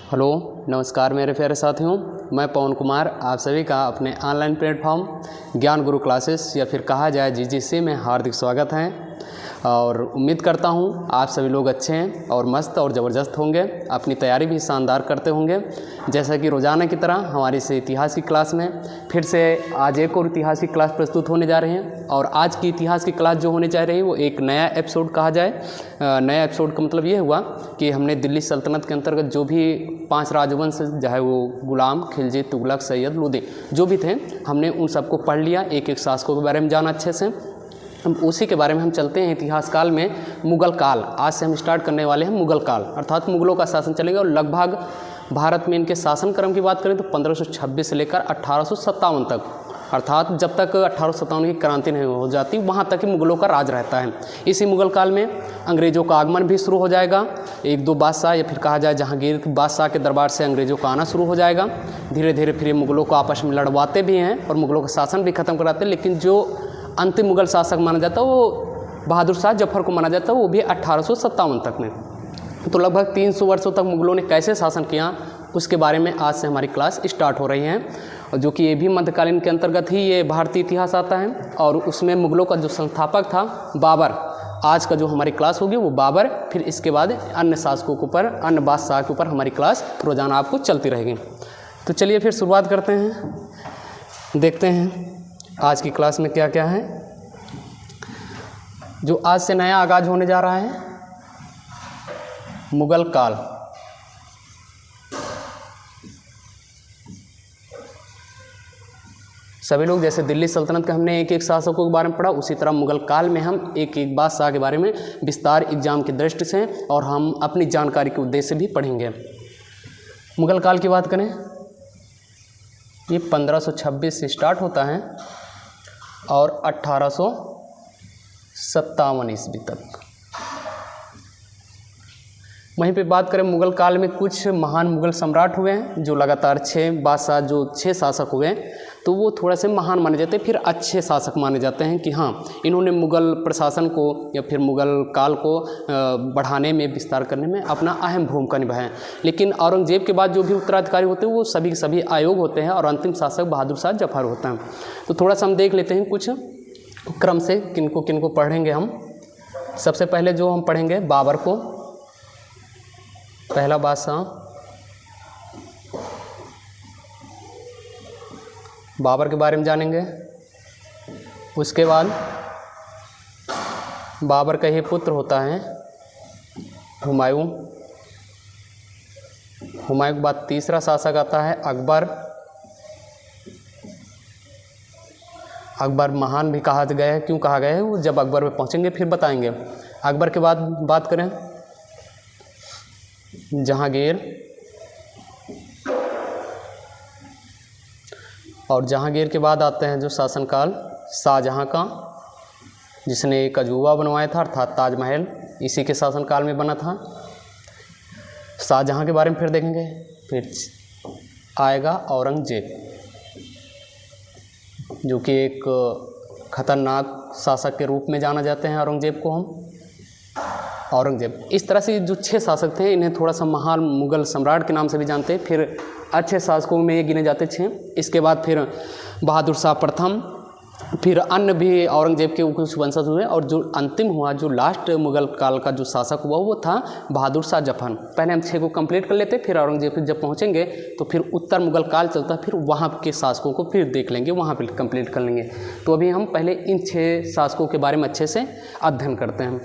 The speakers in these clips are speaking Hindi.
हेलो नमस्कार मेरे प्यारे साथियों, मैं पवन कुमार आप सभी का अपने ऑनलाइन प्लेटफॉर्म ज्ञान गुरु क्लासेस या फिर कहा जाए जीजीसी में हार्दिक स्वागत है। और उम्मीद करता हूँ आप सभी लोग अच्छे हैं और मस्त और ज़बरदस्त होंगे, अपनी तैयारी भी शानदार करते होंगे। जैसा कि रोज़ाना की तरह हमारी से इतिहास की क्लास में फिर से आज एक और इतिहास की क्लास प्रस्तुत होने जा रही हैं। और आज की इतिहास की क्लास जो होने जा रही है वो एक नया एपिसोड कहा जाए। नया एपिसोड का मतलब ये हुआ कि हमने दिल्ली सल्तनत के अंतर्गत जो भी 5 राजवंश, चाहे वो गुलाम, खिलजी, तुगलक, सैयद, लोदी जो भी थे, हमने उन सबको पढ़ लिया, एक एक शासकों के बारे में जाना अच्छे से। हम उसी के बारे में हम चलते हैं इतिहास काल में मुग़ल काल। आज से हम स्टार्ट करने वाले हैं मुग़ल काल, अर्थात मुग़लों का शासन चलेगा। और लगभग भारत में इनके शासन क्रम की बात करें तो 1526 से लेकर 1857 तक, अर्थात जब तक 1857 की क्रांति नहीं हो जाती वहाँ तक ही मुग़लों का राज रहता है। इसी मुग़ल काल में अंग्रेज़ों का आगमन भी शुरू हो जाएगा। एक दो बादशाह या फिर कहा जाए जहांगीर बादशाह के दरबार से अंग्रेज़ों का आना शुरू हो जाएगा। धीरे धीरे फिर ये मुग़लों को आपस में लड़वाते भी हैं और मुग़लों का शासन भी ख़त्म कराते हैं। लेकिन जो अंतिम मुग़ल शासक माना जाता है वो बहादुर शाह जफ़र को माना जाता है, वो भी 1857 तक में। तो लगभग 300 वर्षों तक मुग़लों ने कैसे शासन किया उसके बारे में आज से हमारी क्लास स्टार्ट हो रही है। और जो कि ये भी मध्यकालीन के अंतर्गत ही ये भारतीय इतिहास आता है। और उसमें मुग़लों का जो संस्थापक था बाबर, आज का जो हमारी क्लास होगी वो बाबर, फिर इसके बाद अन्य शासकों के ऊपर, अन्य बादशाह के ऊपर हमारी क्लास रोज़ाना आपको चलती रहेगी। तो चलिए फिर शुरुआत करते हैं, देखते हैं आज की क्लास में क्या क्या है जो आज से नया आगाज़ होने जा रहा है। मुग़ल काल। सभी लोग जैसे दिल्ली सल्तनत के हमने एक एक शासकों के बारे में पढ़ा, उसी तरह मुग़ल काल में हम एक एक बादशाह के बारे में विस्तार एग्जाम की दृष्टि से और हम अपनी जानकारी के उद्देश्य से भी पढ़ेंगे। मुग़ल काल की बात करें, ये 1526 से स्टार्ट होता है और 1857 ईस्वी तक। वहीं पे बात करें मुग़ल काल में कुछ महान मुग़ल सम्राट हुए हैं जो लगातार 6 बादशाह, जो 6 शासक हुए तो वो थोड़ा से महान माने जाते हैं, फिर अच्छे शासक माने जाते हैं कि हाँ इन्होंने मुग़ल प्रशासन को या फिर मुग़ल काल को बढ़ाने में, विस्तार करने में अपना अहम भूमिका निभाया। लेकिन औरंगजेब के बाद जो भी उत्तराधिकारी होते हैं वो सभी के सभी अयोग्य होते हैं और अंतिम शासक बहादुर शाह जफ़र होता है। तो थोड़ा सा हम देख लेते हैं कुछ क्रम से किनको किनको पढ़ेंगे हम। सबसे पहले जो हम पढ़ेंगे बाबर को, पहला बादशाह बाबर के बारे में जानेंगे। उसके बाद बाबर का ही पुत्र होता है हुमायूं। हुमायूं के बाद तीसरा शासक आता है अकबर। अकबर महान भी कहा गया है, क्यों कहा गया है वो जब अकबर में पहुंचेंगे फिर बताएंगे। अकबर के बाद बात करें जहांगीर, और जहांगीर के बाद आते हैं जो शासनकाल शाहजहां का, जिसने एक अजूबा बनवाया था अर्थात ताजमहल, इसी के शासनकाल में बना था। शाहजहां के बारे में फिर देखेंगे। फिर आएगा औरंगजेब, जो कि एक खतरनाक शासक के रूप में जाना जाते हैं औरंगजेब को हम। औरंगजेब, इस तरह से जो 6 शासक थे इन्हें थोड़ा सा महान मुग़ल सम्राट के नाम से भी जानते हैं। फिर अच्छे शासकों में ये गिने जाते 6। इसके बाद फिर बहादुर शाह प्रथम, फिर अन्य भी औरंगजेब के कुछ वंशज हुए, और जो अंतिम हुआ, जो लास्ट मुग़ल काल का जो शासक हुआ वो था बहादुर शाह जफ़र। पहले हम 6 को कंप्लीट कर लेते, फिर औरंगजेब जब पहुँचेंगे तो फिर उत्तर मुग़ल काल चलता, फिर वहाँ के शासकों को फिर देख लेंगे, वहाँ पर कंप्लीट कर लेंगे। तो अभी हम पहले इन 6 शासकों के बारे में अच्छे से अध्ययन करते हैं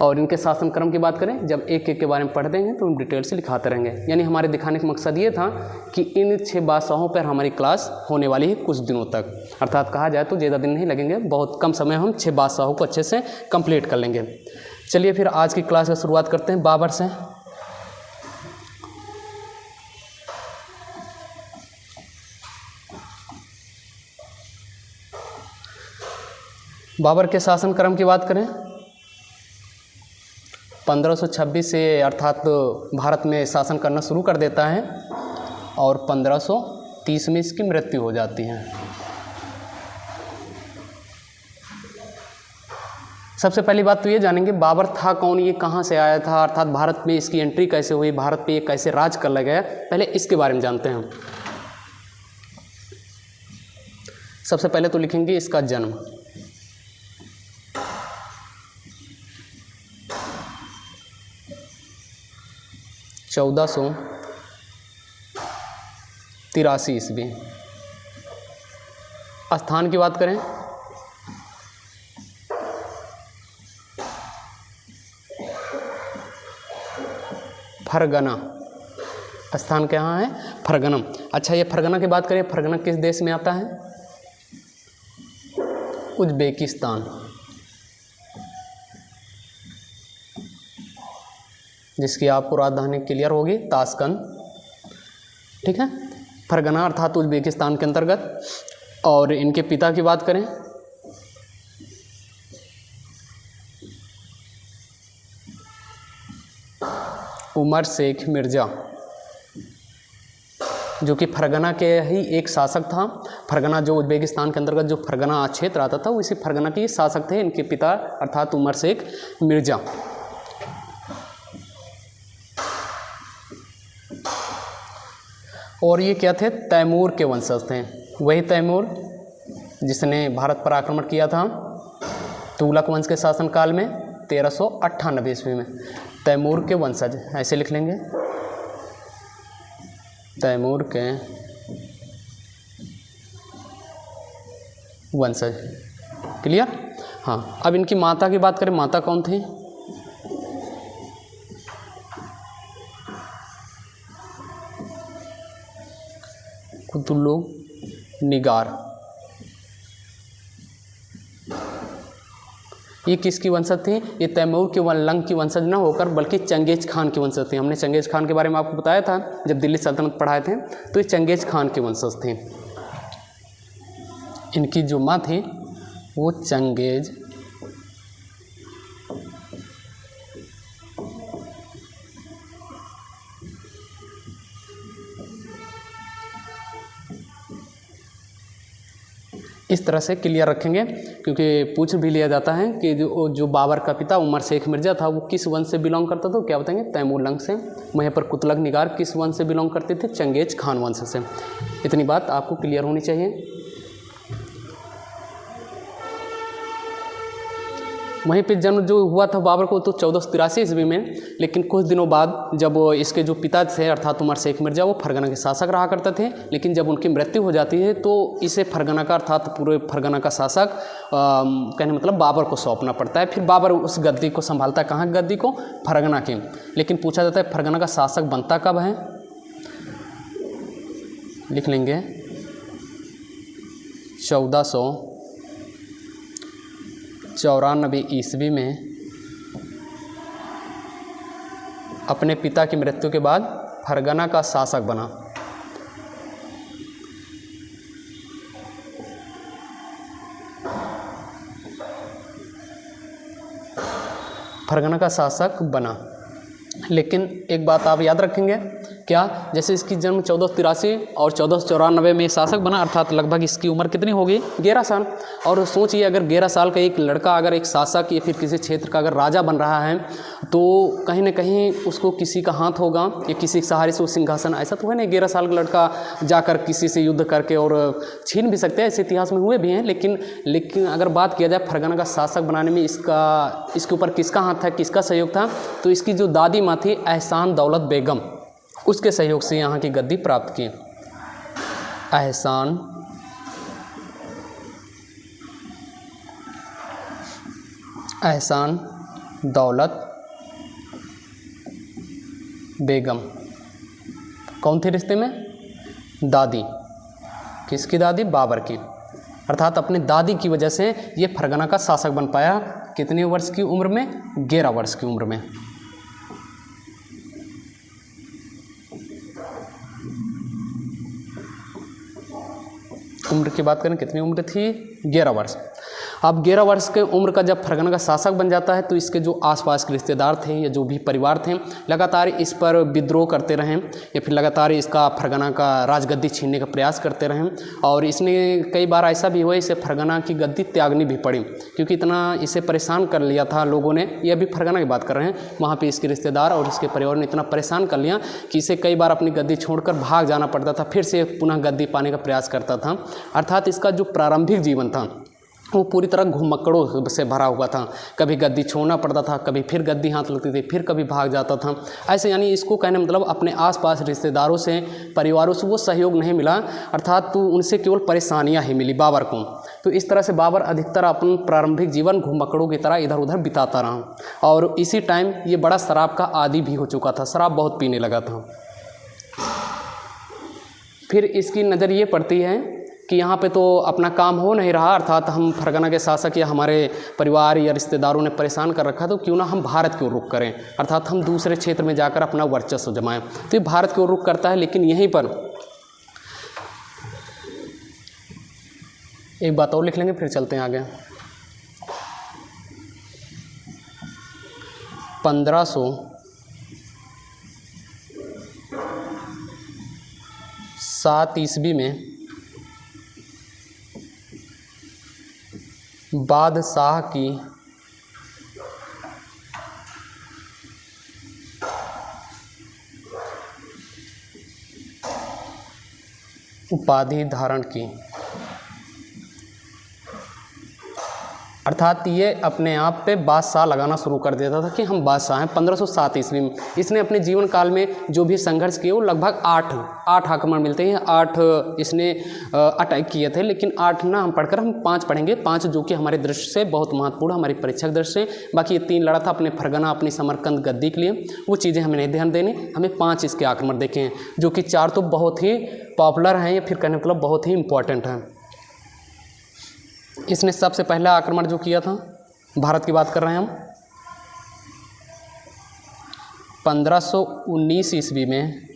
और इनके शासन क्रम की बात करें। जब एक एक के बारे में पढ़ देंगे तो हम डिटेल से लिखाते रहेंगे। यानी हमारे दिखाने का मकसद ये था कि इन 6 बादशाहों पर हमारी क्लास होने वाली है कुछ दिनों तक, अर्थात कहा जाए तो ज़्यादा दिन नहीं लगेंगे, बहुत कम समय हम 6 बादशाहों को अच्छे से कंप्लीट कर लेंगे। चलिए फिर आज की क्लास की शुरुआत करते हैं बाबर से। बाबर के शासन क्रम की बात करें, 1526 से अर्थात भारत में शासन करना शुरू कर देता है और 1530 में इसकी मृत्यु हो जाती है। सबसे पहली बात तो ये जानेंगे बाबर था कौन, ये कहाँ से आया था, अर्थात भारत में इसकी एंट्री कैसे हुई, भारत पे ये कैसे राज कर गया, पहले इसके बारे में जानते हैं हम। सबसे पहले तो लिखेंगे इसका जन्म। चौदह 1383 ईस्वी। स्थान की बात करें फरगना, स्थान कहाँ है, फरगना। अच्छा, ये फरगना की बात करें, फरगना किस देश में आता है, उज्बेकिस्तान, जिसकी आपको राजधानी क्लियर होगी ताशकंद, ठीक है। फरगना अर्थात उज्बेकिस्तान के अंतर्गत। और इनके पिता की बात करें उमर शेख मिर्ज़ा, जो कि फरगना के ही एक शासक था। फरगना जो उज्बेकिस्तान के अंतर्गत जो फरगना क्षेत्र आता था, वो इसी फरगना के शासक थे इनके पिता अर्थात उमर शेख मिर्ज़ा। और ये क्या थे, तैमूर के वंशज थे। वही तैमूर जिसने भारत पर आक्रमण किया था तुगलक वंश के शासनकाल में 1398 ईस्वी में। तैमूर के वंशज, ऐसे लिख लेंगे, तैमूर के वंशज। क्लियर। हाँ, अब इनकी माता की बात करें, माता कौन थी, कुतुलुग निगार। ये किसकी वंशज थी, ये तैमूर के लंग की वंशज न होकर बल्कि चंगेज खान की वंशज थी। हमने चंगेज खान के बारे में आपको बताया था जब दिल्ली सल्तनत पढ़ाए थे, तो ये चंगेज खान की वंशज थे। इनकी जो माँ थी वो चंगेज इस तरह से क्लियर रखेंगे, क्योंकि पूछ भी लिया जाता है कि जो बाबर का पिता उमर शेख मिर्ज़ा था वो किस वंश से बिलोंग करता था, क्या बताएंगे, तैमूर लंग से। वहीं पर कुतुलुग निगार किस वंश से बिलोंग करते थे, चंगेज खान वंश से। इतनी बात आपको क्लियर होनी चाहिए। वहीं पे जन्म जो हुआ था बाबर को तो 1483 ईस्वी में, लेकिन कुछ दिनों बाद जब इसके जो पिता थे अर्थात उमर शेख मिर्ज़ा, वो फरगना के शासक रहा करते थे। लेकिन जब उनकी मृत्यु हो जाती है तो इसे फरगना का अर्थात पूरे फरगना का शासक कहने मतलब बाबर को सौंपना पड़ता है। फिर बाबर उस गद्दी को संभालता है, कहाँ गद्दी को, फरगना की। लेकिन पूछा जाता है फरगना का शासक बनता कब है, लिख लेंगे 1494 ईस्वी में। अपने पिता की मृत्यु के बाद फरगना का शासक बना। फरगना का शासक बना। लेकिन एक बात आप याद रखेंगे, क्या, जैसे इसकी जन्म 1483 और 1494 में शासक बना, अर्थात लगभग इसकी उम्र कितनी होगी, 11 साल। और सोचिए अगर 11 साल का एक लड़का अगर एक शासक या फिर किसी क्षेत्र का अगर राजा बन रहा है तो कहीं ना कहीं उसको किसी का हाथ होगा या किसी के सहारे से वो सिंहासन, ऐसा तो है नहीं 11 साल का लड़का जाकर किसी से युद्ध करके और छीन भी सकते हैं, ऐसे इतिहास में हुए भी हैं। लेकिन अगर बात किया जाए फरगना का शासक बनाने में इसके ऊपर किसका हाथ था, किसका सहयोग था, तो इसकी जो दादी माँ थी एहसान दौलत बेगम, उसके सहयोग से यहाँ की गद्दी प्राप्त की। एहसान दौलत बेगम कौन थे रिश्ते में, दादी, किसकी दादी, बाबर की। अर्थात अपनी दादी की वजह से ये फरगना का शासक बन पाया। कितने वर्ष की उम्र में, 11 वर्ष की उम्र में। उम्र की बात करें कितनी उम्र थी, 11 वर्ष। अब 11 वर्ष के उम्र का जब फरगना का शासक बन जाता है तो इसके जो आसपास के रिश्तेदार थे या जो भी परिवार थे लगातार इस पर विद्रोह करते रहें या फिर लगातार इसका फरगना का राजगद्दी छीनने का प्रयास करते रहें। और इसने कई बार ऐसा भी हुआ इसे फरगना की गद्दी त्यागनी भी पड़ी, क्योंकि इतना इसे परेशान कर लिया था लोगों ने। ये अभी फरगना की बात कर रहे हैं, वहाँ पर इसके रिश्तेदार और इसके परिवार ने इतना परेशान कर लिया कि इसे कई बार अपनी गद्दी छोड़कर भाग जाना पड़ता था, फिर से पुनः गद्दी पाने का प्रयास करता था। अर्थात इसका जो प्रारंभिक जीवन था वो पूरी तरह घुमक्कड़ों से भरा हुआ था। कभी गद्दी छोड़ना पड़ता था, कभी फिर गद्दी हाथ लगती थी, फिर कभी भाग जाता था। ऐसे यानी इसको कहने मतलब अपने आसपास रिश्तेदारों से, परिवारों से वो सहयोग नहीं मिला, अर्थात तो उनसे केवल परेशानियां ही मिली बाबर को। तो इस तरह से बाबर अधिकतर अपन प्रारंभिक जीवन घुमक्कड़ों की तरह इधर उधर बिताता रहा। और इसी टाइम ये बड़ा शराब का आदी भी हो चुका था, शराब बहुत पीने लगा था। फिर इसकी नज़र ये पड़ती है कि यहाँ पे तो अपना काम हो नहीं रहा, अर्थात हम फरगना के शासक या हमारे परिवार या रिश्तेदारों ने परेशान कर रखा, तो क्यों ना हम भारत की ओर रुख करें, अर्थात हम दूसरे क्षेत्र में जाकर अपना वर्चस्व जमाएं। तो ये भारत की ओर रुख करता है। लेकिन यहीं पर एक बात और लिख लेंगे, फिर चलते हैं आगे। 1507 ईस्वी में बादशाह की उपाधि धारण की, अर्थात ये अपने आप पे बादशाह लगाना शुरू कर देता था कि हम बादशाह हैं। 1507 ईस्वी में इसने अपने जीवन काल में जो भी संघर्ष किए वो लगभग 8 आक्रमण मिलते हैं, 8 इसने अटैक किए थे। लेकिन 8 ना हम पढ़कर हम 5 पढ़ेंगे, 5 जो कि हमारे दृष्टि से बहुत महत्वपूर्ण, हमारी परीक्षा की दृष्टि से। बाकी ये 3 लड़ा था अपने फरगना, अपनी समरकंद गद्दी के लिए, वो चीज़ें हमें नहीं ध्यान देने, हमें 5 इसके आक्रमण देखे हैं, जो कि 4 तो बहुत ही पॉपुलर हैं या फिर कहने मतलब बहुत ही इंपॉर्टेंट हैं। इसने सबसे पहला आक्रमण जो किया था, भारत की बात कर रहे हैं हम, 1519 ईस्वी में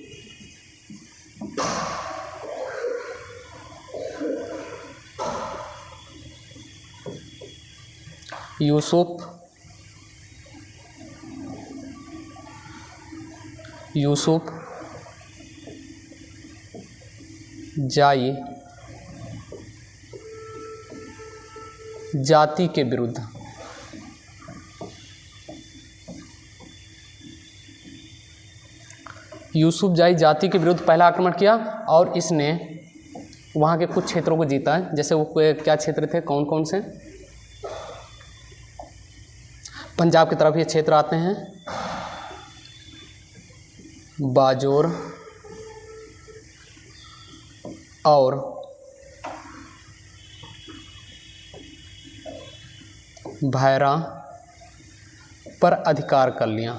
यूसुफ जाई जाति के विरुद्ध यूसुफ जाई जाति के विरुद्ध पहला आक्रमण किया। और इसने वहाँ के कुछ क्षेत्रों को जीता है। जैसे वो क्या क्षेत्र थे, कौन कौन से? पंजाब की तरफ ये क्षेत्र आते हैं, बाजोर और भैरा पर अधिकार कर लिया।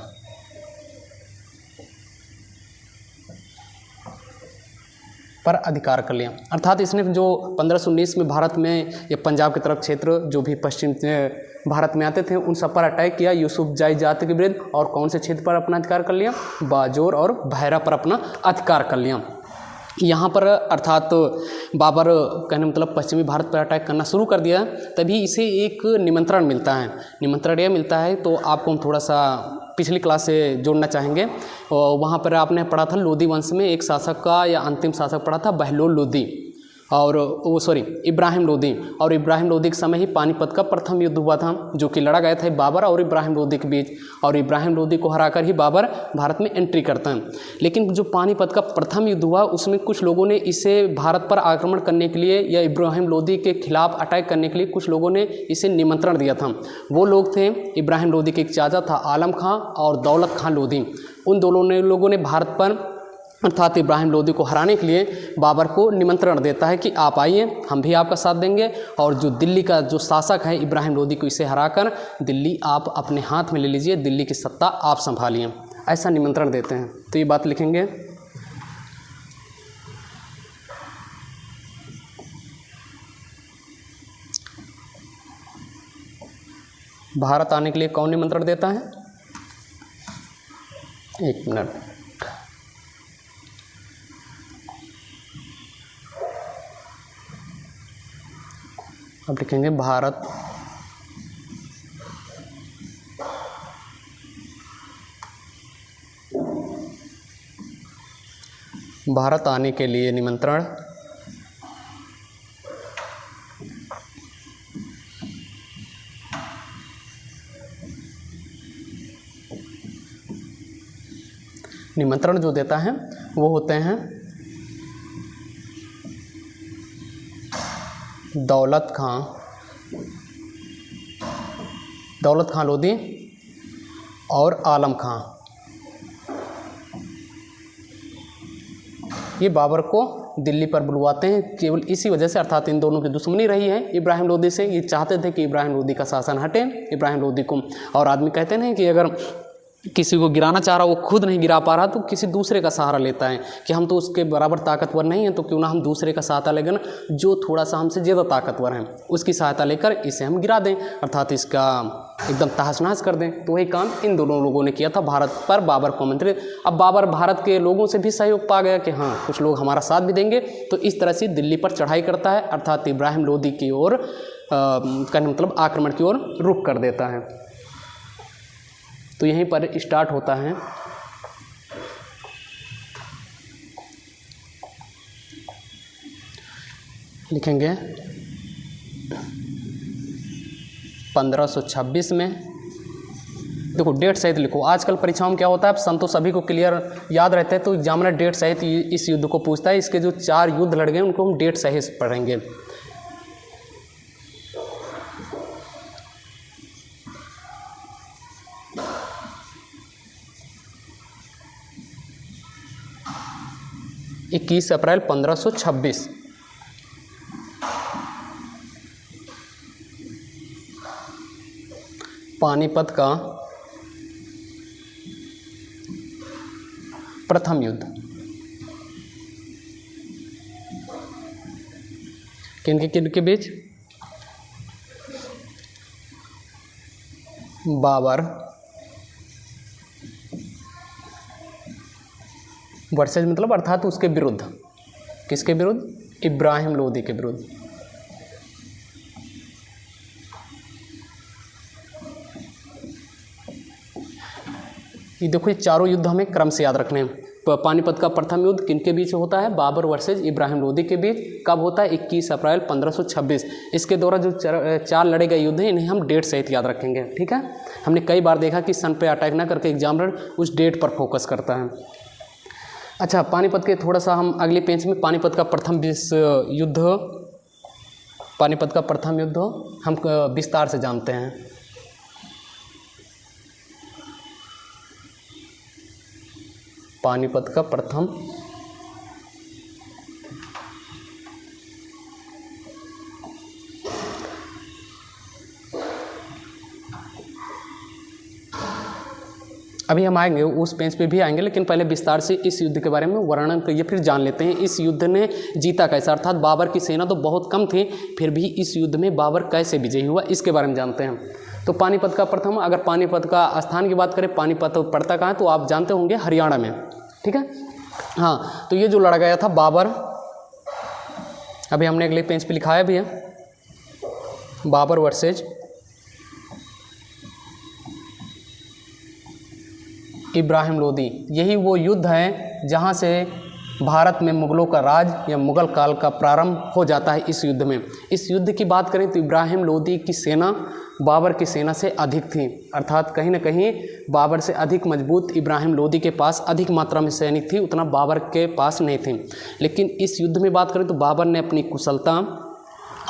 अर्थात इसने जो 1519 में भारत में या पंजाब की तरफ क्षेत्र जो भी पश्चिम भारत में आते थे उन सब पर अटैक किया यूसुफ जाई जाति के विरुद्ध। और कौन से क्षेत्र पर अपना अधिकार कर लिया? बाजोर और भैरा पर अपना अधिकार कर लिया। यहाँ पर अर्थात बाबर कहने मतलब पश्चिमी भारत पर अटैक करना शुरू कर दिया। तभी इसे एक निमंत्रण मिलता है। निमंत्रण यह मिलता है तो आपको हम थोड़ा सा पिछली क्लास से जोड़ना चाहेंगे। वहाँ पर आपने पढ़ा था लोदी वंश में एक शासक का या अंतिम शासक पढ़ा था बहलोल लोदी, और इब्राहिम लोदी। और इब्राहिम लोदी के समय ही पानीपत का प्रथम युद्ध हुआ था, जो कि लड़ा गया था बाबर और इब्राहिम लोदी के बीच। और इब्राहिम लोदी को हराकर ही बाबर भारत में एंट्री करता है। लेकिन जो पानीपत का प्रथम युद्ध हुआ उसमें कुछ लोगों ने इसे भारत पर आक्रमण करने के लिए या इब्राहिम लोदी के खिलाफ अटैक करने के लिए कुछ लोगों ने इसे निमंत्रण दिया था। वो लोग थे इब्राहिम लोदी के एक चाचा था आलम खां और दौलत खां लोदी। उन दोनों लोगों ने भारत पर अर्थात इब्राहिम लोदी को हराने के लिए बाबर को निमंत्रण देता है कि आप आइए, हम भी आपका साथ देंगे। और जो दिल्ली का जो शासक है इब्राहिम लोदी को इसे हराकर दिल्ली आप अपने हाथ में ले लीजिए, दिल्ली की सत्ता आप संभालिए, ऐसा निमंत्रण देते हैं। तो ये बात लिखेंगे। भारत आने के लिए कौन निमंत्रण देता है? एक मिनट, अब लिखेंगे भारत भारत आने के लिए निमंत्रण जो देता है वो होते हैं दौलत खां लोधी और आलम खां। ये बाबर को दिल्ली पर बुलवाते हैं केवल इसी वजह से, अर्थात इन दोनों की दुश्मनी रही है इब्राहिम लोदी से। ये चाहते थे कि इब्राहिम लोदी का शासन हटे, इब्राहिम लोदी को। और आदमी कहते हैं कि अगर किसी को गिराना चाह रहा, वो खुद नहीं गिरा पा रहा, तो किसी दूसरे का सहारा लेता है कि हम तो उसके बराबर ताकतवर नहीं हैं, तो क्यों ना हम दूसरे का सहायता लेकर जो थोड़ा सा हमसे ज़्यादा ताकतवर हैं उसकी सहायता लेकर इसे हम गिरा दें, अर्थात इसका एकदम तहस नहस कर दें। तो वही काम इन दोनों लोगों ने किया था भारत पर बाबर को आमंत्रित। अब बाबर भारत के लोगों से भी सहयोग पा गया कि हाँ कुछ लोग हमारा साथ भी देंगे, तो इस तरह से दिल्ली पर चढ़ाई करता है, अर्थात इब्राहिम लोदी की ओर कहने मतलब आक्रमण की ओर रुख कर देता है। तो यहीं पर स्टार्ट होता है लिखेंगे 1526 में। देखो डेट सहित लिखो, आजकल परीक्षाओं में क्या होता है, अब सम तो सभी को क्लियर याद रहते हैं, तो एग्जामिनर डेट सहित इस युद्ध को पूछता है। इसके जो 4 युद्ध लड़ गए उनको हम डेट सहित पढ़ेंगे। इक्कीस अप्रैल 1526, पानीपत का प्रथम युद्ध। किनके बीच? बाबर वर्सेज मतलब अर्थात उसके विरुद्ध, किसके विरुद्ध? इब्राहिम लोदी के विरुद्ध। ये देखो ये चारों युद्ध हमें क्रम से याद रखने हैं। पानीपत का प्रथम युद्ध किनके बीच होता है? बाबर वर्सेज इब्राहिम लोदी के बीच। कब होता है? 21 अप्रैल 1526। इसके द्वारा जो 4 लड़े गए युद्ध हैं इन्हें हम डेट सहित याद रखेंगे, ठीक है। हमने कई बार देखा कि सन पे अटैक ना करके एग्जामिनर उस डेट पर फोकस करता है। अच्छा, पानीपत के थोड़ा सा हम अगले पेज में पानीपत का प्रथम युद्ध हम विस्तार से जानते हैं। पानीपत का प्रथम अभी हम आएंगे उस पेज पे भी आएंगे, लेकिन पहले विस्तार से इस युद्ध के बारे में वर्णन करिए, फिर जान लेते हैं इस युद्ध ने जीता कैसा, अर्थात बाबर की सेना तो बहुत कम थी, फिर भी इस युद्ध में बाबर कैसे विजयी हुआ इसके बारे में जानते हैं। तो पानीपत का प्रथम, अगर पानीपत का स्थान की बात करें, पानीपत पड़ता कहाँ है तो आप जानते होंगे हरियाणा में, ठीक है। हाँ, तो ये जो लड़ा गया था बाबर, अभी हमने अगले पेज पे लिखाया भी है, बाबर वर्सेज इब्राहिम लोदी। यही वो युद्ध है जहाँ से भारत में मुग़लों का राज या मुग़ल काल का प्रारंभ हो जाता है इस युद्ध में। इस युद्ध की बात करें तो इब्राहिम लोदी की सेना बाबर की सेना से अधिक थी, अर्थात कहीं ना कहीं बाबर से अधिक मजबूत इब्राहिम लोदी के पास अधिक मात्रा में सैनिक थी, उतना बाबर के पास नहीं थी। लेकिन इस युद्ध में बात करें तो बाबर ने अपनी कुशलता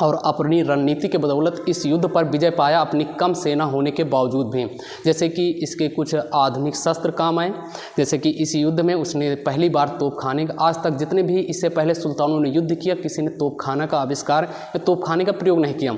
और अपनी रणनीति के बदौलत इस युद्ध पर विजय पाया, अपनी कम सेना होने के बावजूद भी। जैसे कि इसके कुछ आधुनिक शस्त्र काम आए, जैसे कि इस युद्ध में उसने पहली बार तोपखाने का, आज तक जितने भी इससे पहले सुल्तानों ने युद्ध किया किसी ने तोपखाना का आविष्कार या तोपखाने का प्रयोग नहीं किया।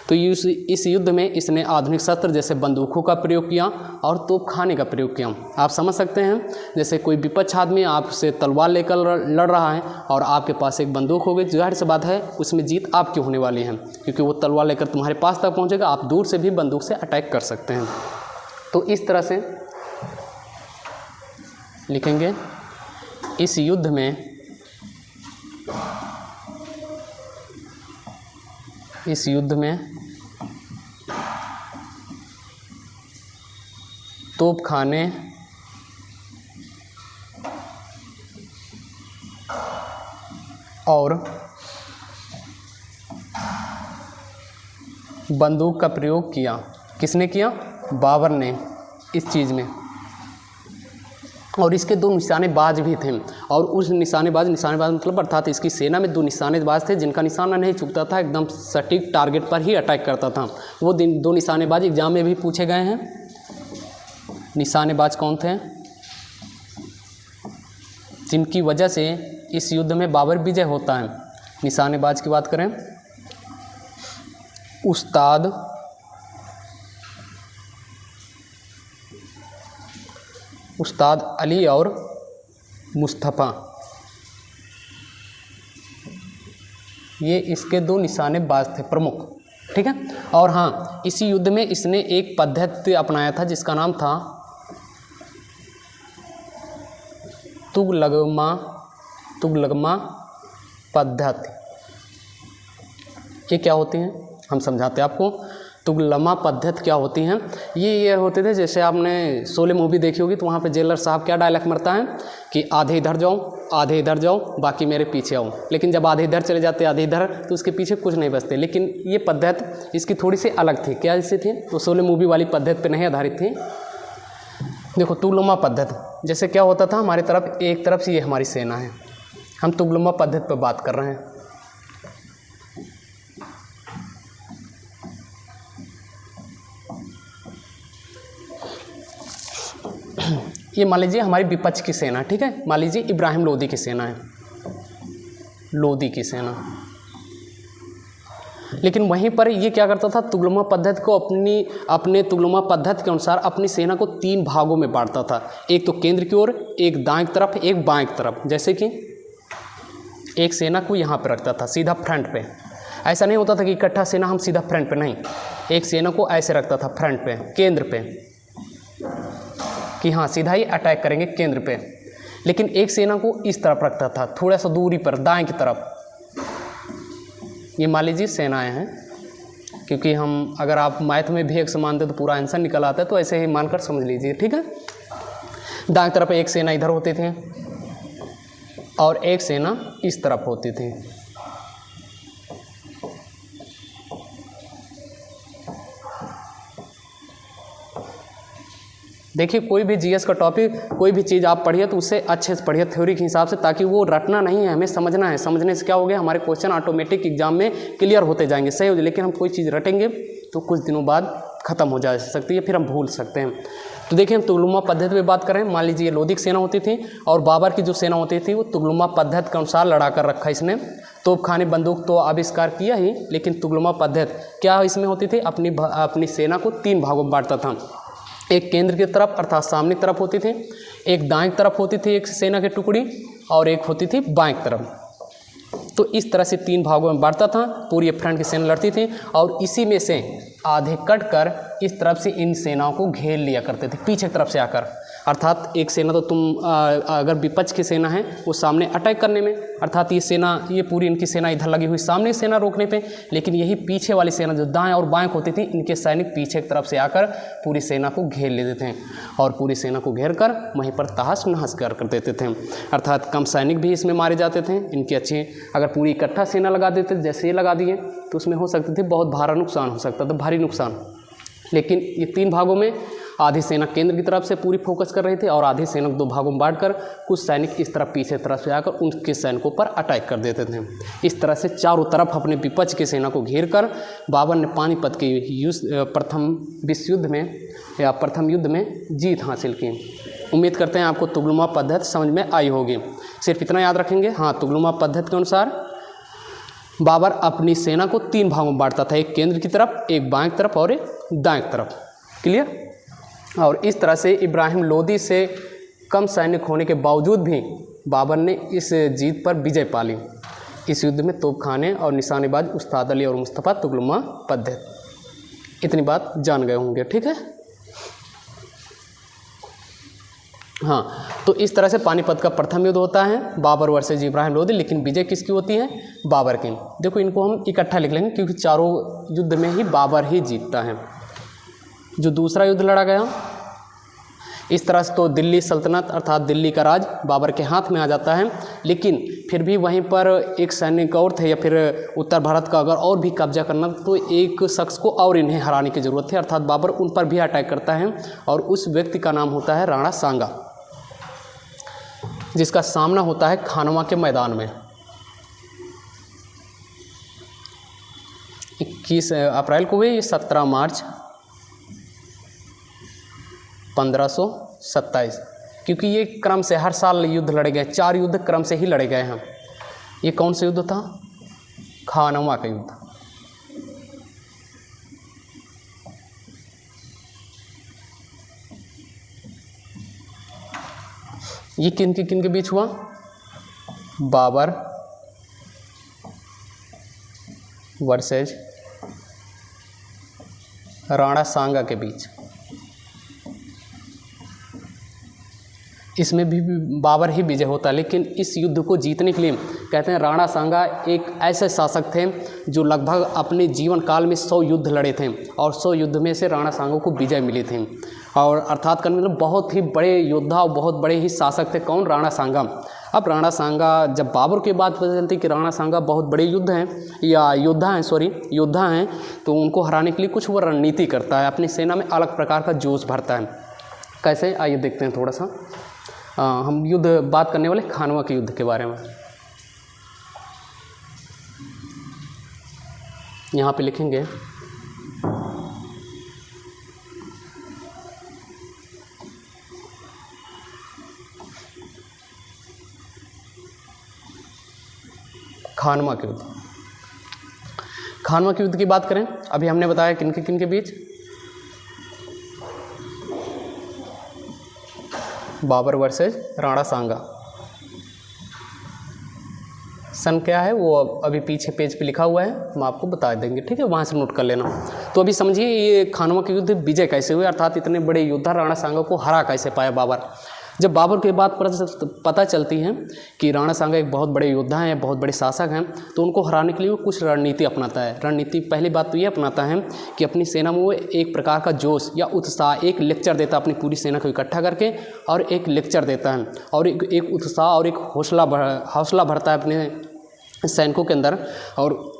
तो इस युद्ध में इसने आधुनिक शस्त्र जैसे बंदूकों का प्रयोग किया और तोपखाने का प्रयोग किया। आप समझ सकते हैं, जैसे कोई विपक्ष आदमी आपसे तलवार लेकर लड़ रहा है और आपके पास एक बंदूक हो गई, जाहिर सी बात है उसमें जीत आपकी होने वाली है, क्योंकि वो तलवार लेकर तुम्हारे पास तक पहुंचेगा, आप दूर से भी बंदूक से अटैक कर सकते हैं। तो इस तरह से लिखेंगे, इस युद्ध में तोपखाने और बंदूक का प्रयोग किया। किसने किया? बाबर ने इस चीज़ में। और इसके 2 निशानेबाज भी थे, और उस निशानेबाज मतलब अर्थात इसकी सेना में 2 निशानेबाज थे जिनका निशाना नहीं चूकता था, एकदम सटीक टारगेट पर ही अटैक करता था। वो 2 निशानेबाज एग्जाम में भी पूछे गए हैं। निशानेबाज कौन थे? जिनकी वजह से इस युद्ध में बाबर विजय होता है। निशानेबाज की बात करें, उस्ताद अली और मुस्तफ़ा, ये इसके 2 निशानेबाज थे प्रमुख। ठीक है। और हाँ, इसी युद्ध में इसने एक पद्धति अपनाया था जिसका नाम था तुगलमा पद्धति। ये क्या होती हैं हम समझाते हैं आपको। तुगलमा पद्धति क्या होती हैं? ये होते थे, जैसे आपने शोले मूवी देखी होगी तो वहाँ पे जेलर साहब क्या डायलॉग मरता है कि आधे इधर जाओ, आधे इधर जाओ, बाकी मेरे पीछे आओ। लेकिन जब आधे इधर चले जाते, आधे इधर, तो उसके पीछे कुछ नहीं बचते। लेकिन ये पद्धति इसकी थोड़ी सी अलग थी। क्या इससे थी? तो शोले मूवी वाली पद्धति पर नहीं आधारित थी। देखो, तुगलमा पद्धति जैसे क्या होता था, हमारी तरफ एक तरफ से ये हमारी सेना है, हम तुगलमा पद्धति पर बात कर रहे हैं। ये मान लीजिए हमारी विपक्ष की सेना, ठीक है। मान लीजिए इब्राहिम लोदी की सेना है, लोदी की सेना। लेकिन वहीं पर ये क्या करता था, तुगलमा पद्धति को अपने तुगलमा पद्धति के अनुसार अपनी सेना को 3 भागों में बांटता था। एक तो केंद्र की ओर, एक दाएं की तरफ, एक बाएं की तरफ। जैसे कि एक सेना को यहाँ पर रखता था सीधा फ्रंट पे। ऐसा नहीं होता था कि इकट्ठा सेना हम सीधा फ्रंट पे, नहीं, एक सेना को ऐसे रखता था फ्रंट पे, केंद्र पे, कि हाँ सीधा ही अटैक करेंगे केंद्र पे। लेकिन एक सेना को इस तरफ रखता था, थोड़ा सा दूरी पर दाएं की तरफ। ये मान लीजिए सेनाएं हैं, क्योंकि हम अगर आप मैथ में भी एक समान थे तो पूरा आंसर निकल आता है, तो ऐसे ही मानकर समझ लीजिए, ठीक है। दाएं तरफ एक सेना इधर होती थी और एक सेना इस तरफ होती थी। देखिए, कोई भी जीएस का टॉपिक, कोई भी चीज़ आप पढ़िए तो उससे अच्छे से पढ़िए थ्योरी के हिसाब से, ताकि वो रटना नहीं है, हमें समझना है। समझने से क्या हो गया, हमारे क्वेश्चन ऑटोमेटिक एग्जाम में क्लियर होते जाएंगे, सही हो जाए। लेकिन हम कोई चीज़ रटेंगे तो कुछ दिनों बाद ख़त्म हो जा सकती है, फिर हम भूल सकते हैं। तो देखिए, हम तुगलमा पद्धति पे बात करें। मान लीजिए लोदी की सेना होती थी और बाबर की जो सेना होती थी वो तुगलमा पद्धति के अनुसार लड़ा कर रखा इसने। तोपखाने बंदूक तो आविष्कार किया ही, लेकिन तुगलमा पद्धति क्या इसमें होती थी, अपनी सेना को 3 भागों में बांटता था। एक केंद्र की तरफ अर्थात सामने की तरफ होती थी, एक दाएं तरफ होती थी एक सेना की टुकड़ी, और एक होती थी बाएं तरफ। तो इस तरह से 3 भागों में बांटता था। पूरी फ्रंट की सेना लड़ती थी और इसी में से आधे कट कर इस तरफ से इन सेनाओं को घेर लिया करते थे पीछे तरफ से आकर। अर्थात एक सेना तो अगर विपक्ष की सेना है वो सामने अटैक करने में, अर्थात ये सेना, ये पूरी इनकी सेना इधर लगी हुई सामने सेना रोकने पे, लेकिन यही पीछे वाली सेना जो दाएं और बाएं होती थी, इनके सैनिक पीछे की तरफ से आकर पूरी सेना को घेर लेते थे और पूरी सेना को घेर कर वहीं पर तहस नहस कर देते थे। अर्थात कम सैनिक भी इसमें मारे जाते थे। इनकी अच्छी, अगर पूरी इकट्ठा सेना लगा देते जैसे ये लगा दिए तो उसमें हो सकते थे बहुत भारी नुकसान हो सकता था, भारी नुकसान। लेकिन ये 3 भागों में आधी सेना केंद्र की तरफ से पूरी फोकस कर रही थी और आधी सेना को 2 भागों में बांटकर कुछ सैनिक इस तरफ पीछे तरफ से आकर उनके सैनिकों पर अटैक कर देते थे। इस तरह से चारों तरफ अपने विपक्ष की सेना को घेर कर बाबर ने पानीपत के प्रथम विश्व युद्ध में या प्रथम युद्ध में जीत हासिल की। उम्मीद करते हैं आपको तुगलमा पद्धति समझ में आई होगी। सिर्फ इतना याद रखेंगे, हाँ, तुगलमा पद्धति के अनुसार बाबर अपनी सेना को 3 भागों में बांटता था, एक केंद्र की तरफ, एक बाएं तरफ और एक दाएं तरफ। क्लियर। और इस तरह से इब्राहिम लोदी से कम सैनिक होने के बावजूद भी बाबर ने इस जीत पर विजय पा ली। इस युद्ध में तोपखाने और निशानेबाज उस्ताद अली और मुस्तफ़ा तुगलमा पद्धति। इतनी बात जान गए होंगे, ठीक है। हाँ, तो इस तरह से पानीपत का प्रथम युद्ध होता है, बाबर वर्सेज इब्राहिम लोदी। लेकिन विजय किसकी होती है? बाबर की। देखो, इनको हम इकट्ठा लिख लेंगे क्योंकि चारों युद्ध में ही बाबर ही जीतता है। जो दूसरा युद्ध लड़ा गया, इस तरह से तो दिल्ली सल्तनत अर्थात दिल्ली का राज बाबर के हाथ में आ जाता है। लेकिन फिर भी वहीं पर एक सैनिक और थे, या फिर उत्तर भारत का अगर और भी कब्जा करना तो एक शख्स को और इन्हें हराने की ज़रूरत थी, अर्थात बाबर उन पर भी अटैक करता है और उस व्यक्ति का नाम होता है राणा सांगा, जिसका सामना होता है खानवा के मैदान में। 21 अप्रैल को हुई, 17 मार्च 1527, क्योंकि ये क्रम से हर साल युद्ध लड़े गए, 4 युद्ध क्रम से ही लड़े गए हैं। ये कौन सा युद्ध था? खानवा का युद्ध। ये किन के बीच हुआ? बाबर वर्सेज राणा सांगा के बीच। इसमें भी बाबर ही विजय होता है, लेकिन इस युद्ध को जीतने के लिए कहते हैं राणा सांगा एक ऐसे शासक थे जो लगभग अपने जीवन काल में 100 युद्ध लड़े थे और 100 युद्ध में से राणा सांगा को विजय मिली थी। और अर्थात करने मतलब बहुत ही बड़े योद्धा और बहुत बड़े ही शासक थे। कौन? राणा सांगा। अब राणा सांगा जब बाबर के बाद पता चलती कि राणा सांगा बहुत बड़े युद्ध हैं या योद्धा हैं, तो उनको हराने के लिए कुछ वो रणनीति करता है, अपनी सेना में अलग प्रकार का जोश भरता है। कैसे? आइए देखते हैं थोड़ा सा। हम युद्ध बात करने वाले खानवा के युद्ध के बारे में। यहाँ पे लिखेंगे खानवा के युद्ध। खानवा के युद्ध की बात करें, अभी हमने बताया किन के बीच? बाबर वर्सेज राणा सांगा। सन क्या है वो अभी पीछे पेज पे लिखा हुआ है, हम आपको बता देंगे, ठीक है, वहाँ से नोट कर लेना। तो अभी समझिए ये खानवा के युद्ध विजय कैसे हुए, अर्थात इतने बड़े योद्धा राणा सांगा को हरा कैसे पाया बाबर। जब बाबर के बाद पता चलती है कि राणा सांगा एक बहुत बड़े योद्धा हैं, बहुत बड़े शासक हैं, तो उनको हराने के लिए वो कुछ रणनीति अपनाता है। रणनीति पहली बात तो ये अपनाता है कि अपनी सेना में वो एक प्रकार का जोश या उत्साह, एक लेक्चर देता है अपनी पूरी सेना को इकट्ठा करके, और एक लेक्चर देता है और एक उत्साह और एक हौसला भरता है अपने सैनिकों के अंदर। और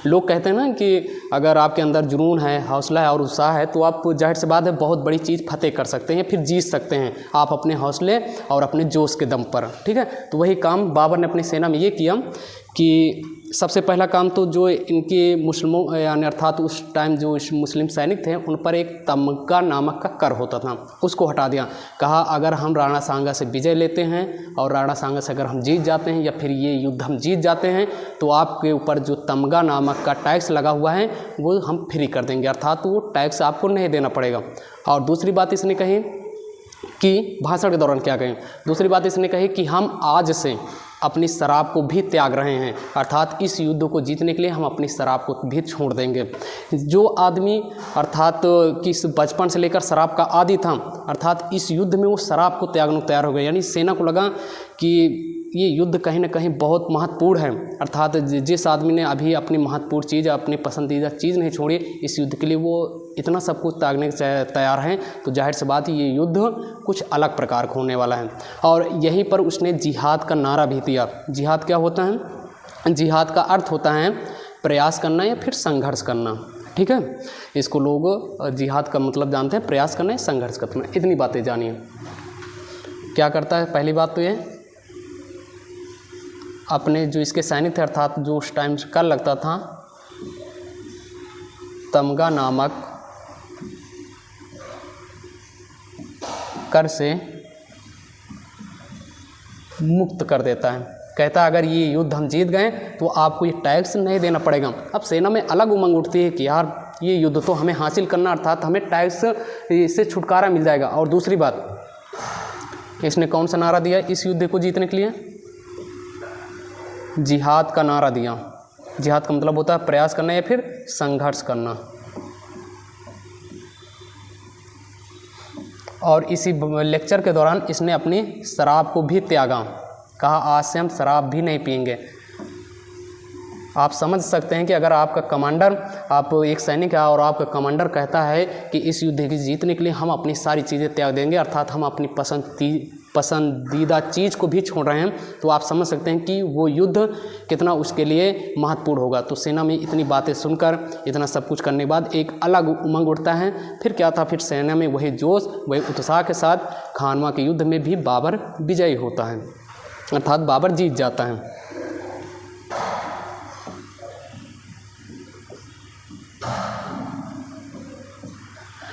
लोग कहते हैं ना कि अगर आपके अंदर जुनून है, हौसला है और उत्साह है तो आप जाहिर सी बात है बहुत बड़ी चीज़ फतेह कर सकते हैं, फिर जीत सकते हैं आप अपने हौसले और अपने जोश के दम पर, ठीक है। तो वही काम बाबर ने अपनी सेना में ये किया कि सबसे पहला काम तो जो इनके मुस्लिमों यानी अर्थात उस टाइम जो मुस्लिम सैनिक थे उन पर एक तमगा नामक का कर होता था, उसको हटा दिया। कहा अगर हम राणा सांगा से विजय लेते हैं और राणा सांगा से अगर हम जीत जाते हैं या फिर ये युद्ध हम जीत जाते हैं तो आपके ऊपर जो तमगा नामक का टैक्स लगा हुआ है वो हम फ्री कर देंगे, अर्थात वो टैक्स आपको नहीं देना पड़ेगा। और दूसरी बात इसने कही कि भाषण के दौरान क्या कहें, दूसरी बात इसने कही कि हम आज से अपनी शराब को भी त्याग रहे हैं, अर्थात इस युद्ध को जीतने के लिए हम अपनी शराब को भी छोड़ देंगे। जो आदमी अर्थात किस बचपन से लेकर शराब का आदी था, अर्थात इस युद्ध में वो शराब को त्यागने को तैयार हो गए। यानी सेना को लगा कि ये युद्ध कहीं ना कहीं बहुत महत्वपूर्ण है, अर्थात जिस आदमी ने अभी अपनी महत्वपूर्ण चीज़, अपनी पसंदीदा चीज़ नहीं छोड़ी, इस युद्ध के लिए वो इतना सब कुछ त्यागने के तैयार हैं, तो जाहिर सी बात है ये युद्ध कुछ अलग प्रकार का होने वाला है। और यहीं पर उसने जिहाद का नारा भी दिया। जिहाद क्या होता है? जिहाद का अर्थ होता है प्रयास करना या फिर संघर्ष करना, ठीक है। इसको लोग जिहाद का मतलब जानते हैं, प्रयास करना या संघर्ष करना। इतनी बातें जानिए क्या करता है। पहली बात तो ये अपने जो इसके सैनिक थे, अर्थात जो उस टाइम कर लगता था तमगा नामक कर से मुक्त कर देता है। कहता है अगर ये युद्ध हम जीत गए तो आपको ये टैक्स नहीं देना पड़ेगा। अब सेना में अलग उमंग उठती है कि यार ये युद्ध तो हमें हासिल करना, अर्थात हमें टैक्स से छुटकारा मिल जाएगा। और दूसरी बात इसने कौन सा नारा दिया इस युद्ध को जीतने के लिए? जिहाद का नारा दिया। जिहाद का मतलब होता है प्रयास करना या फिर संघर्ष करना। और इसी लेक्चर के दौरान इसने अपनी शराब को भी त्यागा। कहा आज से हम शराब भी नहीं पिएंगे। आप समझ सकते हैं कि अगर आपका कमांडर, आप एक सैनिक है और आपका कमांडर कहता है कि इस युद्ध की जीतने के लिए हम अपनी सारी चीज़ें त्याग देंगे, अर्थात हम अपनी पसंदीदा चीज़ को भी छोड़ रहे हैं, तो आप समझ सकते हैं कि वो युद्ध कितना उसके लिए महत्वपूर्ण होगा। तो सेना में इतनी बातें सुनकर, इतना सब कुछ करने के बाद एक अलग उमंग उठता है। फिर क्या था, फिर सेना में वही जोश, वही उत्साह के साथ खानवा के युद्ध में भी बाबर विजयी होता है, अर्थात बाबर जीत जाता है।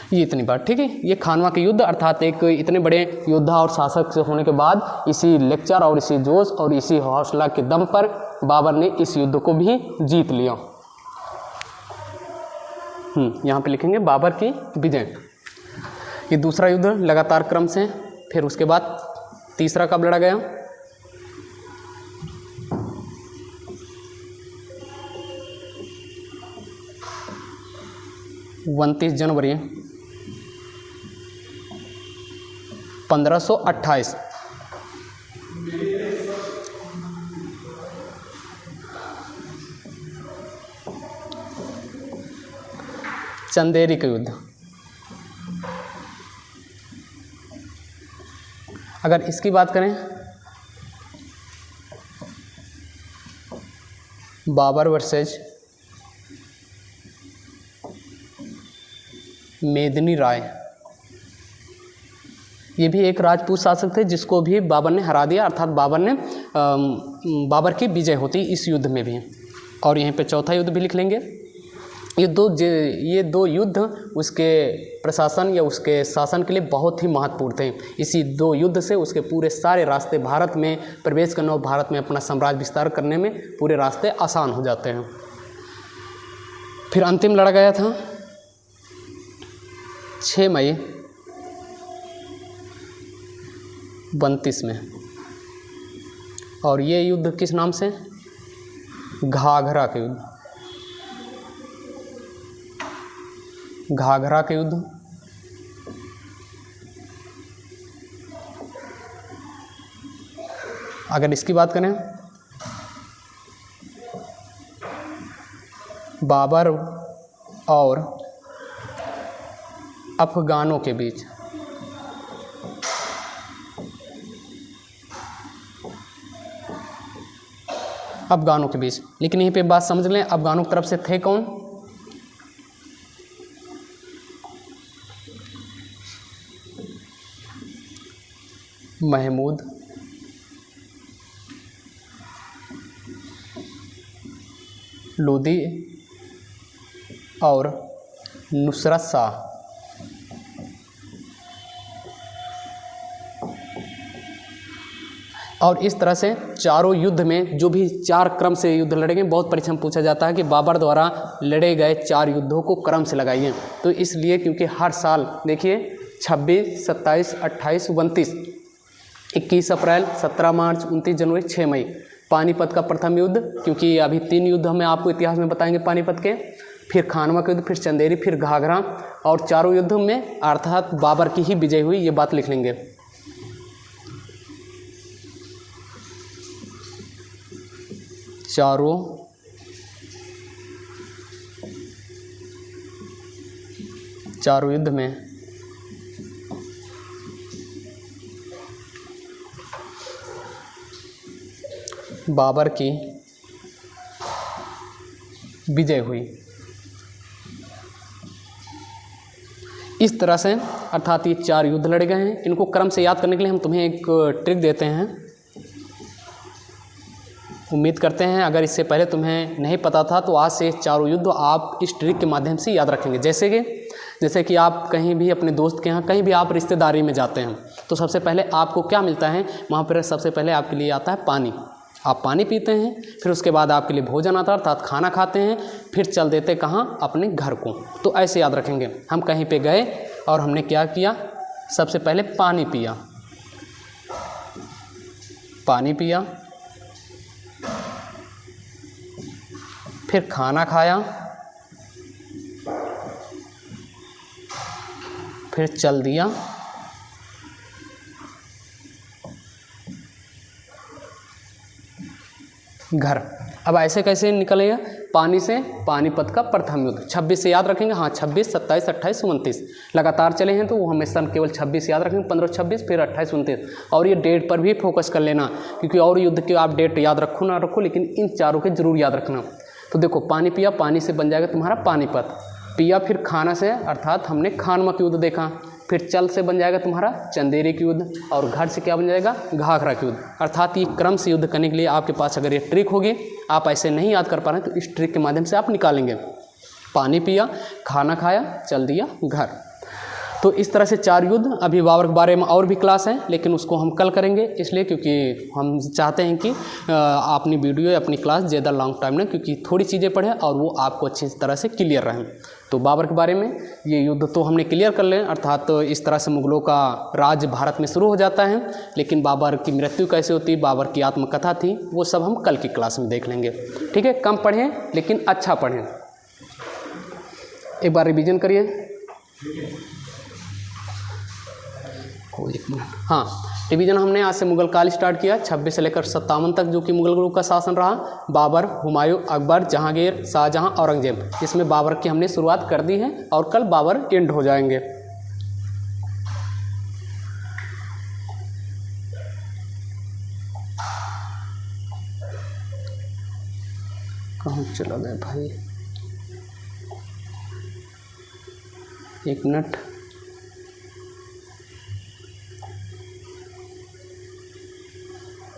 ये इतनी बात, ठीक है। ये खानवा के युद्ध, अर्थात एक इतने बड़े योद्धा और शासक से होने के बाद इसी लेक्चर और इसी जोश और इसी हौसला के दम पर बाबर ने इस युद्ध को भी जीत लिया। यहाँ पे लिखेंगे बाबर की विजय। ये दूसरा युद्ध लगातार क्रम से। फिर उसके बाद तीसरा कब लड़ा गया? 29 जनवरी 1528। चंदेरी का युद्ध। अगर इसकी बात करें, बाबर वर्सेज मेदिनी राय, ये भी एक राजपूत शासक थे जिसको भी बाबर ने हरा दिया, अर्थात बाबर की विजय होती इस युद्ध में भी। और यहीं पे चौथा युद्ध भी लिख लेंगे। ये दो युद्ध उसके प्रशासन या उसके शासन के लिए बहुत ही महत्वपूर्ण थे। इसी दो युद्ध से उसके पूरे सारे रास्ते भारत में प्रवेश करने और भारत में अपना साम्राज्य विस्तार करने में पूरे रास्ते आसान हो जाते हैं। फिर अंतिम लड़ा गया था 6 मई 32 में, और ये युद्ध किस नाम से? घाघरा के युद्ध। घाघरा के युद्ध अगर इसकी बात करें, बाबर और अफगानों के बीच। अफगानों के बीच, लेकिन यहीं पे बात समझ लें, अफगानों की तरफ से थे कौन? महमूद, लोदी और नुसरत शाह। और इस तरह से चारों युद्ध में जो भी 4 क्रम से युद्ध लड़े गए, बहुत परीक्षा में पूछा जाता है कि बाबर द्वारा लड़े गए 4 युद्धों को क्रम से लगाइए। तो इसलिए क्योंकि हर साल देखिए 26, 27, 28, 29, 21 अप्रैल, 17 मार्च, 29 जनवरी, 6 मई पानीपत का प्रथम युद्ध, क्योंकि अभी 3 युद्ध हमें आपको इतिहास में बताएंगे पानीपत के, फिर खानवा का युद्ध, फिर चंदेरी, फिर घाघरा, और चारों युद्धों में अर्थात बाबर की ही विजय हुई, ये बात लिख लेंगे। चारों युद्ध में बाबर की विजय हुई। इस तरह से अर्थात ये 4 युद्ध लड़े गए हैं। इनको क्रम से याद करने के लिए हम तुम्हें एक ट्रिक देते हैं। उम्मीद करते हैं अगर इससे पहले तुम्हें नहीं पता था तो आज से 4 युद्ध आप इस ट्रिक के माध्यम से याद रखेंगे। जैसे कि आप कहीं भी अपने दोस्त के यहाँ, कहीं भी आप रिश्तेदारी में जाते हैं तो सबसे पहले आपको क्या मिलता है वहाँ पर? सबसे पहले आपके लिए आता है पानी। आप पानी पीते हैं, फिर उसके बाद आपके लिए भोजन आता है अर्थात खाना खाते हैं, फिर चल देते कहाँ? अपने घर को। तो ऐसे याद रखेंगे। हम कहीं पे गए और हमने क्या किया? सबसे पहले पानी पिया, फिर खाना खाया, फिर चल दिया, घर। अब ऐसे कैसे निकलेगा, पानी से पानीपत का प्रथम युद्ध 26 से याद रखेंगे। हाँ 26, 27, 28, 29 लगातार चले हैं तो वो हमेशा केवल 26 याद रखेंगे, 15, 26 फिर 28, 29। और ये डेट पर भी फोकस कर लेना, क्योंकि और युद्ध के आप डेट याद रखो ना रखो, लेकिन इन चारों के जरूर याद रखना। तो देखो पानी पिया, पानी से बन जाएगा तुम्हारा पानीपत। पिया फिर खाना से, अर्थात हमने खानमक युद्ध देखा। फिर चल से बन जाएगा तुम्हारा चंदेरी का युद्ध, और घाट से क्या बन जाएगा, घाघरा का युद्ध। अर्थात ये क्रम से युद्ध करने के लिए आपके पास अगर ये ट्रिक होगी, आप ऐसे नहीं याद कर पा रहे हैं तो इस ट्रिक के माध्यम से आप निकालेंगे। पानी पिया, खाना खाया, चल दिया घर। तो इस तरह से 4 युद्ध। अभी बाबर के बारे में और भी क्लास है, लेकिन उसको हम कल करेंगे, इसलिए क्योंकि हम चाहते हैं कि अपनी वीडियो या अपनी क्लास ज़्यादा लॉन्ग टाइम ना, क्योंकि थोड़ी चीज़ें पढ़ें और वो आपको अच्छी तरह से क्लियर रहें। तो बाबर के बारे में ये युद्ध तो हमने क्लियर कर लें, अर्थात तो इस तरह से मुग़लों का राज भारत में शुरू हो जाता है। लेकिन बाबर की मृत्यु कैसे होती, बाबर की आत्मकथा थी, वो सब हम कल की क्लास में देख लेंगे। ठीक है, कम पढ़ें लेकिन अच्छा पढ़ें। एक बार रिवीजन करिए। हाँ, रिवीजन हमने आज से मुगल काल स्टार्ट किया, 26 से लेकर 57 तक जो कि मुगल ग्रुप का शासन रहा। बाबर, हुमायूं, अकबर, जहांगीर, शाहजहां, औरंगजेब। इसमें बाबर की हमने शुरुआत कर दी है और कल बाबर एंड हो जाएंगे। कहाँ चला गया भाई, एक मिनट।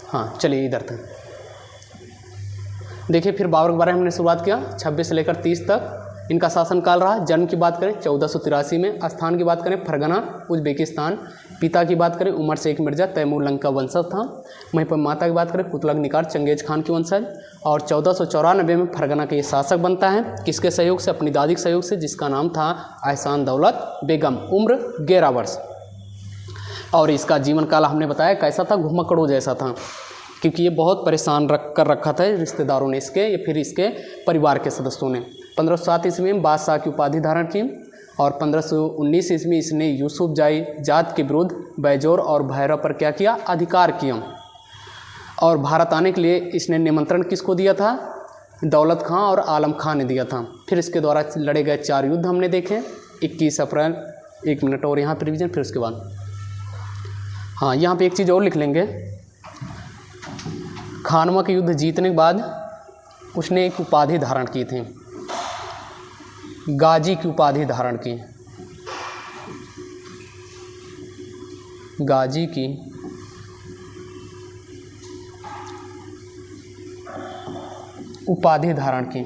हाँ चलिए इधर तक देखिए। फिर बाबर के बारे में हमने शुरुआत किया, 26 से लेकर 30 तक इनका शासनकाल रहा। जन्म की बात करें 1483 में, स्थान की बात करें फरगना उज्बेकिस्तान, पिता की बात करें उमर शेख मिर्जा तैमूर लंग का वंशज था। वहीं पर माता की बात करें कुतुब निगार चंगेज खान की वंशज। और 1494 में फरगना के ये शासक बनता है, किसके सहयोग से, अपनी दादी के सहयोग से, जिसका नाम था एहसान दौलत बेगम, उम्र 11 वर्ष। और इसका जीवन काल हमने बताया कैसा था, घुमक्कड़ों जैसा था, क्योंकि ये बहुत परेशान कर रखा था रिश्तेदारों ने इसके या फिर इसके परिवार के सदस्यों ने। 1507 ईस्वी में बादशाह की उपाधि धारण की और 1519 ईस्वी में इसने यूसुफ जाई जात के विरुद्ध बैजोर और भैरव पर क्या किया, अधिकार किया। और भारत आने के लिए इसने निमंत्रण किसको दिया था, दौलत खां और आलम खां ने दिया था। फिर इसके द्वारा लड़े गए 4 युद्ध हमने देखे। 21 अप्रैल, एक मिनट और यहाँ पर रिवीजन, फिर उसके बाद हाँ यहाँ पे एक चीज़ और लिख लेंगे। खानवा युद्ध जीतने के बाद उसने एक उपाधि धारण की थी, गाजी की उपाधि धारण की। गाजी की उपाधि धारण की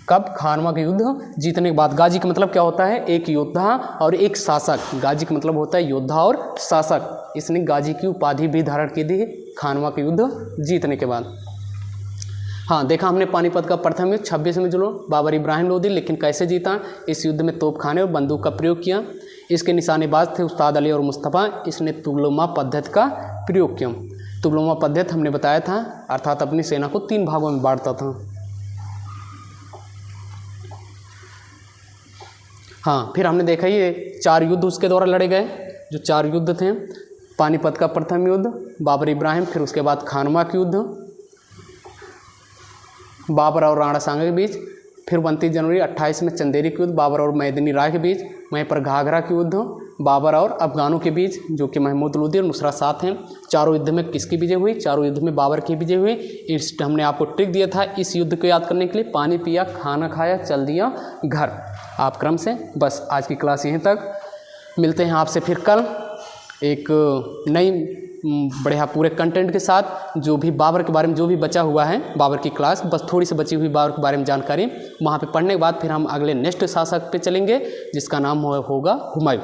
कब, खानवा का युद्ध जीतने के बाद। गाजी का मतलब क्या होता है, एक योद्धा और एक शासक। गाजी का मतलब होता है योद्धा और शासक। इसने गाजी की उपाधि भी धारण की थी खानवा का युद्ध जीतने के बाद। हाँ देखा हमने पानीपत का प्रथम युद्ध 26 में जो बाबर इब्राहिम लोधी, लेकिन कैसे जीता, इस युद्ध में तोपखाने और बंदूक का प्रयोग किया। इसके निशानेबाज थे उस्ताद अली और मुस्तफ़ा। इसने तुगलमा पद्धति का प्रयोग किया। तुगलमा पद्धति हमने बताया था, अर्थात अपनी सेना को 3 भागों में बांटता था। हाँ फिर हमने देखा ये 4 युद्ध उसके द्वारा लड़े गए, जो 4 युद्ध थे। पानीपत का प्रथम युद्ध, बाबर इब्राहिम, फिर उसके बाद खानवा का युद्ध, बाबर और राणा सांगा के बीच, फिर 29 जनवरी 28 में चंदेरी के युद्ध, बाबर और मैदनी राय के बीच। वहीं पर घाघरा के युद्ध, बाबर और अफगानों के बीच, जो कि महमूद लोधी और नुसरत साथ हैं। चारों युद्ध में किसकी विजय हुई, चारों युद्ध में बाबर की विजय हुई। इस हमने आपको ट्रिक दिया था इस युद्ध को याद करने के लिए, पानी पिया, खाना खाया, चल दिया घर। आप क्रम से बस आज की क्लास यहीं तक। मिलते हैं आपसे फिर कल एक नई बढ़िया पूरे कंटेंट के साथ। जो भी बाबर के बारे में जो भी बचा हुआ है बाबर की क्लास, बस थोड़ी सी बची हुई बाबर के बारे में जानकारी वहाँ पे पढ़ने के बाद फिर हम अगले नेक्स्ट शासक पे चलेंगे, जिसका नाम होगा हुमायूं।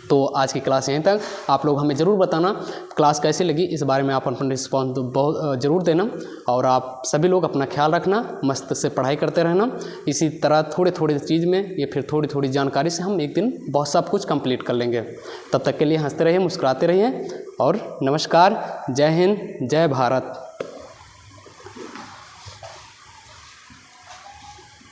तो आज की क्लास यहीं तक। आप लोग हमें ज़रूर बताना क्लास कैसी लगी, इस बारे में आप अपना रिस्पॉन्स बहुत ज़रूर देना। और आप सभी लोग अपना ख्याल रखना, मस्त से पढ़ाई करते रहना। इसी तरह थोड़े थोड़े चीज़ में या फिर थोड़ी थोड़ी जानकारी से हम एक दिन बहुत सब कुछ कंप्लीट कर लेंगे। तब तक के लिए हंसते रहिए, मुस्कुराते रहिए और नमस्कार। जय हिंद, जय भारत।